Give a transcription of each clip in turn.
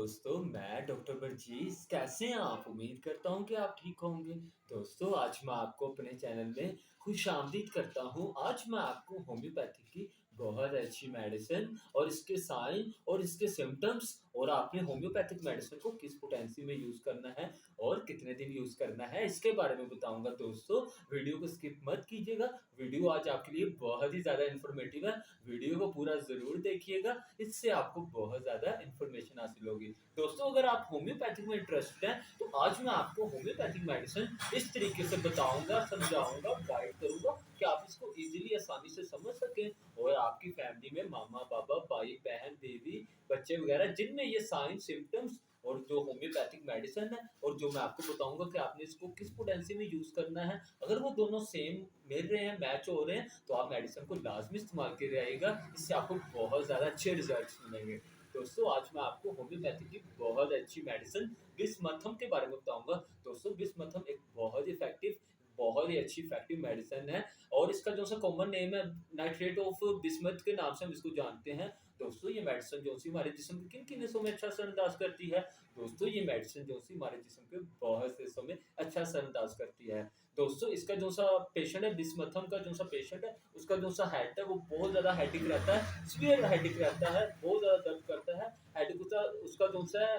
दोस्तों, मैं डॉक्टर बरजीस। कैसे हैं आप? उम्मीद करता हूँ कि आप ठीक होंगे। दोस्तों, आज मैं आपको अपने चैनल में खुशामदीद करता हूँ। आज मैं आपको होम्योपैथी की बहुत अच्छी मेडिसिन और इसके साइन और इसके सिम्पटम्स और आपने होम्योपैथिक मेडिसिन को किस पोटेंसी में यूज़ करना है और कितने दिन यूज़ करना है, इसके बारे में बताऊँगा। दोस्तों, वीडियो को स्किप मत कीजिएगा। वीडियो आज आपके लिए बहुत ही ज़्यादा इन्फॉर्मेटिव है। वीडियो को पूरा ज़रूर देखिएगा, इससे आपको बहुत ज़्यादा इन्फॉर्मेशन हासिल होगी। दोस्तों, अगर आप होम्योपैथिक में इंटरेस्टेड हैं, तो आज मैं आपको होम्योपैथिक मेडिसिन इस तरीके से बताऊँगा, समझाऊँगा, गाइड करूँगा कि आप इसको ईज़िली आसानी से समझ सकें और आपकी फैमिली में मामा-पापा, भाई-बहन, बीवी, बच्चे वगैरह जिनमें ये साइन, सिम्पटम्स और जो होम्योपैथिक मेडिसिन है और जो मैं आपको बताऊँगा कि आपने इसको किस पोटेंसी में यूज़ करना है, अगर वो दोनों सेम मिल रहे हैं, मैच हो रहे हैं, तो आप मेडिसिन को लाज़मी इस्तेमाल कीजिए आइएगा। इससे आपको बहुत ज़्यादा अच्छे रिज़ल्ट्स मिलेंगे। दोस्तों, आज मैं आपको होम्योपैथी की बहुत अच्छी मेडिसिन बिस्मथम के बारे में बताऊँगा। दोस्तों, बिस्मथम एक बहुत ही इफ़ेक्टिव, बहुत ही अच्छी इफ़ेक्टिव मेडिसिन है और इसका जो सा कॉमन नेम है नाइट्रेट ऑफ बिस्मथ के नाम से हम इसको जानते हैं। दोस्तों, ये मेडिसिन जो-सी हमारे जिस्म के किन-किन हिस्सों में अच्छा असर-अंदाज़ करती है? दोस्तों, ये मेडिसिन जो-सी हमारे जिस्म के बहुत से हिस्सों में अच्छा असर-अंदाज़ करती है। दोस्तों, इसका जो-सा पेशेंट है, बिस्मथम का जो-सा पेशेंट है, उसका जो-सा हेड है, वो बहुत ज़्यादा हेडेक रहता है, सीवियर हेडेक रहता है, बहुत ज़्यादा दर्द करता है। हेडेक उसका उसका जो-सा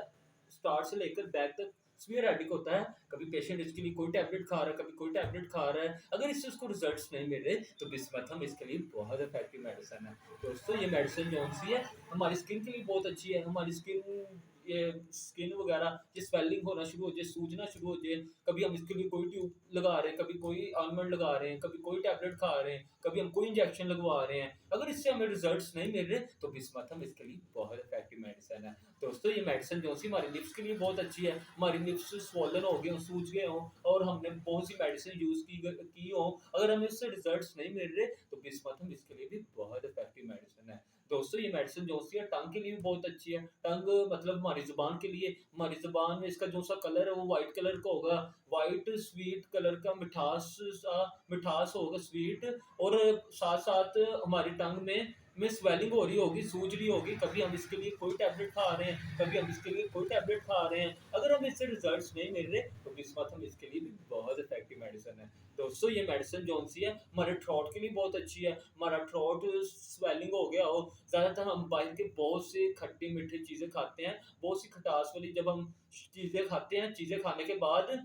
स्टार्ट से लेकर बैक तक सीवियर हेडेक होता है। कभी पेशेंट इसके लिए कोई टैबलेट खा रहा है, कभी कोई टैबलेट खा रहा है। अगर इससे उसको रिज़ल्ट्स नहीं मिल रहे, तो बिस्मथम इसके लिए बहुत इफ़ेक्टिव मेडिसिन है। दोस्तों, ये मेडिसिन जो-सी है, हमारी स्किन के लिए बहुत अच्छी है। हमारी स्किन वगैरह ये स्वेलिंग होना शुरू हो जाए, सूजना शुरू हो जाए, कभी हम इसके लिए कोई ट्यूब लगा रहे हैं, कभी कोई ऑइंटमेंट लगा रहे हैं, कभी कोई टैबलेट खा रहे हैं, कभी हम कोई इंजेक्शन लगवा रहे हैं। अगर इससे हमें रिज़ल्ट्स नहीं मिल रहे, तो बिस्मथम इसके लिए बहुत इफ़ेक्टिव मेडिसिन है। दोस्तों, ये मेडिसिन जो-सी हमारी लिप्स के लिए बहुत अच्छी है। हमारी लिप्स स्वॉलन हो गए हों, सूज गए हों और हमने बहुत सी मेडिसिन यूज़ की हो, अगर हमें इससे रिज़ल्ट्स नहीं मिल रहे, तो बिस्मथम इसके लिए भी बहुत इफ़ेक्टिव मेडिसिन है। दोस्तों, ये मेडिसिन जो-सी है टंग के लिए भी बहुत अच्छी है। टंग मतलब हमारी ज़ुबान के लिए, हमारी ज़ुबान में इसका जो-सा कलर है वो व्हाइट कलर का होगा, व्हाइट स्वीट कलर का मिठास होगा स्वीट और साथ-साथ हमारी टंग में स्वेलिंग हो रही होगी, सूज रही होगी, कभी हम इसके लिए कोई टैबलेट खा रहे हैं, कभी हम इसके लिए कोई टैबलेट खा रहे हैं। अगर हमें इससे रिज़ल्ट्स नहीं मिल रहे, तो बिस्मथम इसके लिए भी बहुत इफ़ेक्टिव मेडिसिन है। दोस्तों, ये मेडिसिन जो-सी है, हमारे थ्रोट के लिए बहुत अच्छी है। हमारा थ्रोट स्वेलिंग हो गया हो, ज़्यादातर हम बाहर के बहुत से खट्टी-मीठी चीज़ें खाते हैं, बहुत सी खटास वाली जब हम चीज़ें खाते हैं, चीज़ें खाने के बाद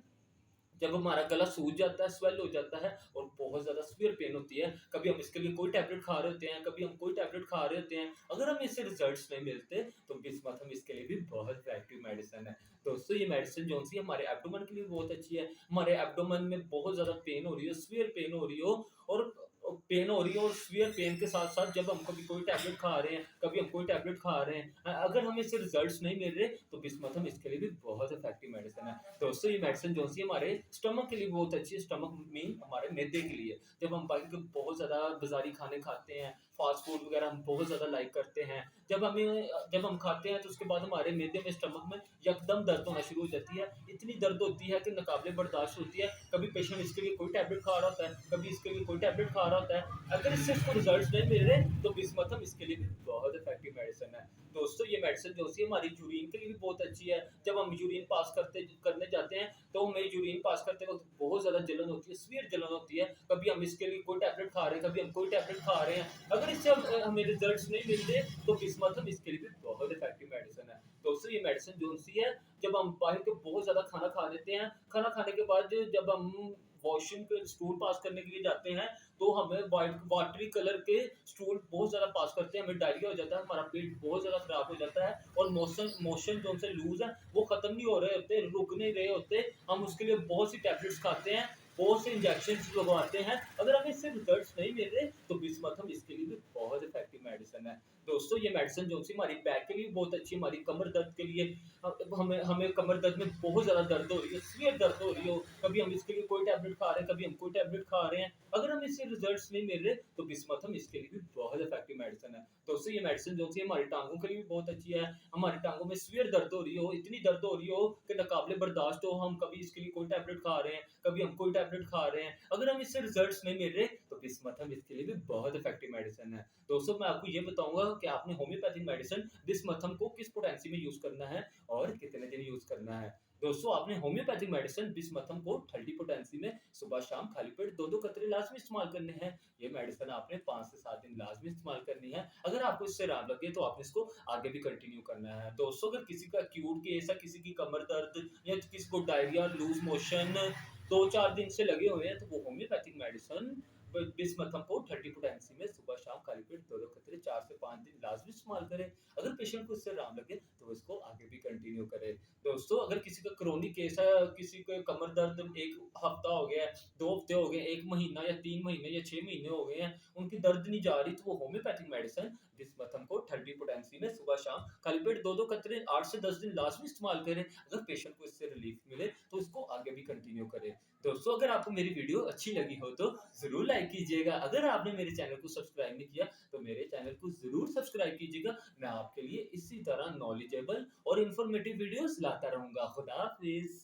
जब हमारा गला सूज जाता है, स्वेल हो जाता है और बहुत ज़्यादा सीवियर पेन होती है, कभी हम इसके लिए कोई टैबलेट खा रहे होते हैं, कभी हम कोई टैबलेट खा रहे होते हैं, अगर हमें इससे रिज़ल्ट्स नहीं मिलते, तो बिस्मथम इसके लिए भी बहुत इफ़ेक्टिव मेडिसिन है। दोस्तों, ये मेडिसिन जो-सी हमारे एब्डोमेन के लिए बहुत अच्छी है। हमारे एब्डोमेन में बहुत ज़्यादा पेन हो रही हो, सीवियर पेन हो रही हो और पेन हो रही हो और सीवियर पेन के साथ-साथ जब हम कभी कोई टैबलेट खा रहे हैं, कभी हम कोई टैबलेट खा रहे हैं, अगर हमें इससे रिज़ल्ट्स नहीं मिल रहे, तो बिस्मथम इसके लिए भी बहुत इफ़ेक्टिव मेडिसिन है। दोस्तों, ये मेडिसिन जो-सी हमारे स्टमक के लिए बहुत अच्छी है, स्टमक मीन हमारे मैदे के लिए। जब हम बाहर के बहुत ज़्यादा बाज़ारी खाने खाते हैं, फ़ास्ट फूड वगैरह हम बहुत ज़्यादा लाइक करते हैं, जब हम खाते हैं तो उसके बाद हमारे मैदे में, स्टमक में यकदम दर्द होना शुरू हो जाती है। इतनी दर्द होती है कि नाक़ाबिले बर्दाश्त होती है। कभी पेशेंट इसके लिए कोई टैबलेट खा रहा होता है, कभी इसके लिए कोई टैबलेट खा रहा होता है। अगर इससे इसको रिज़ल्ट्स नहीं मिल रहे, तो बिस्मथम इसके लिए भी बहुत इफ़ेक्टिव मेडिसिन है। दोस्तों, ये मेडिसिन जो-सी हमारी यूरिन के लिए भी बहुत अच्छी है। जब हम यूरिन पास करने जाते हैं, तो हमें यूरिन पास करते वक़्त बहुत ज़्यादा जलन होती है, सीवियर जलन होती है। कभी हम इसके लिए कोई टैबलेट खा रहे हैं, कभी हम कोई टैबलेट खा रहे हैं। अगर इससे हमें रिज़ल्ट्स नहीं मिलते, तो बिस्मथम इसके लिए भी बहुत इफ़ेक्टिव मेडिसिन है। दोस्तों, ये मेडिसिन जो-सी है, जब हम बाहर के बहुत ज़्यादा खाना खा लेते हैं, खाना खाने के बाद जब हम वॉशरूम के स्टूल पास करने के लिए जाते हैं, तो हमें वाटरी कलर के स्टूल बहुत ज़्यादा पास करते हैं, हमें डायरिया हो जाता है, हमारा पेट बहुत ज़्यादा ख़राब हो जाता है और मोशन जो हमसे लूज़ है, वो ख़त्म नहीं हो रहे होते, रुक नहीं रहे होते। हम उसके लिए बहुत सी टैबलेट्स खाते हैं, बहुत से इंजेक्शंस लगवाते हैं। अगर हमें इससे रिज़ल्ट्स नहीं मिल रहे, तो बिस्मथम इसके लिए भी बहुत इफ़ेक्टिव मेडिसिन है। दोस्तों, ये मेडिसिन जो-सी हमारी बैक के लिए बहुत अच्छी है, हमारी कमर दर्द के लिए हमें हमें कमर दर्द में बहुत ज़्यादा दर्द हो रही है, सीवियर दर्द हो रही हो, कभी हम इसके लिए कोई टैबलेट खा रहे हैं, कभी हम कोई टैबलेट खा रहे हैं। अगर हमें इससे रिज़ल्ट्स नहीं मिल रहे, तो बिस्मथम इसके लिए भी बहुत इफ़ेक्टिव मेडिसिन है। दोस्तों, ये मेडिसिन जो-सी हमारी टाँगों के लिए भी बहुत अच्छी है। हमारी टाँगों में सीवियर दर्द हो रही हो, इतनी दर्द हो रही हो कि नाक़ाबिले बर्दाश्त हो, हम कभी इसके लिए कोई टैबलेट खा रहे हैं, कभी हम कोई टैबलेट खा रहे हैं, अगर हम इससे रिजल्ट्स नहीं मिल रहे तो बिस्मथम इसके लिए भी बहुत इफेक्टिव मेडिसिन है। दोस्तों मैं आपको ये बताऊंगा कि आपने होम्योपैथिक मेडिसिन बिस्मथम को किस पोटेंसी में यूज करना है और कितने दिन यूज करना है। दोस्तों आपने होम्योपैथिक मेडिसिन बिस्मथम को 30 पोटेंसी में सुबह शाम खाली पेट 2-2 कतरे लाजमी इस्तेमाल करने हैं। ये मेडिसिन आपने 5 से 7 दिन लाजमी इस्तेमाल करनी है। अगर आपको इससे आराम लगे तो आपने इसको आगे भी कंटिन्यू करना है। दोस्तों अगर किसी का एक्यूट केस है, किसी की कमर दर्द या किसी को डायरिया, लूज मोशन 2-4 दिन से लगे हुए हैं तो वो होम्योपैथिक मेडिसिन बिस्मथम को 30 पोटेंसी में सुबह शाम खाली पेट 2-2 कतरे 4 से 5 दिन लाजमी इस्तेमाल करें। अगर पेशेंट को इससे आराम लगे तो वो इसको आगे भी कंटिन्यू करे। दोस्तों अगर किसी का क्रोनिक केस है, किसी को कमर दर्द 1 हफ्ता हो गया है, 2 हफ्ते हो गए, 1 महीना या 3 महीने या 6 महीने हो गए हैं, उनकी दर्द नहीं जा रही तो वो होम्योपैथिक मेडिसिन बिस्मथम को 30 पोटेंसी में सुबह शाम खाली पेट 2-2 कतरे 8 से 10 दिन लाजमी इस्तेमाल करें। अगर पेशेंट को इससे रिलीफ मिले तो इसको आगे भी कंटिन्यू करें। दोस्तों अगर आपको मेरी वीडियो अच्छी लगी हो तो ज़रूर लाइक कीजिएगा। अगर आपने मेरे चैनल को सब्सक्राइब नहीं किया तो मेरे चैनल को ज़रूर सब्सक्राइब कीजिएगा। मैं आपके लिए इसी तरह नॉलेजेबल और इन्फॉर्मेटिव वीडियोस लाता रहूँगा। खुदा हाफ़िज़।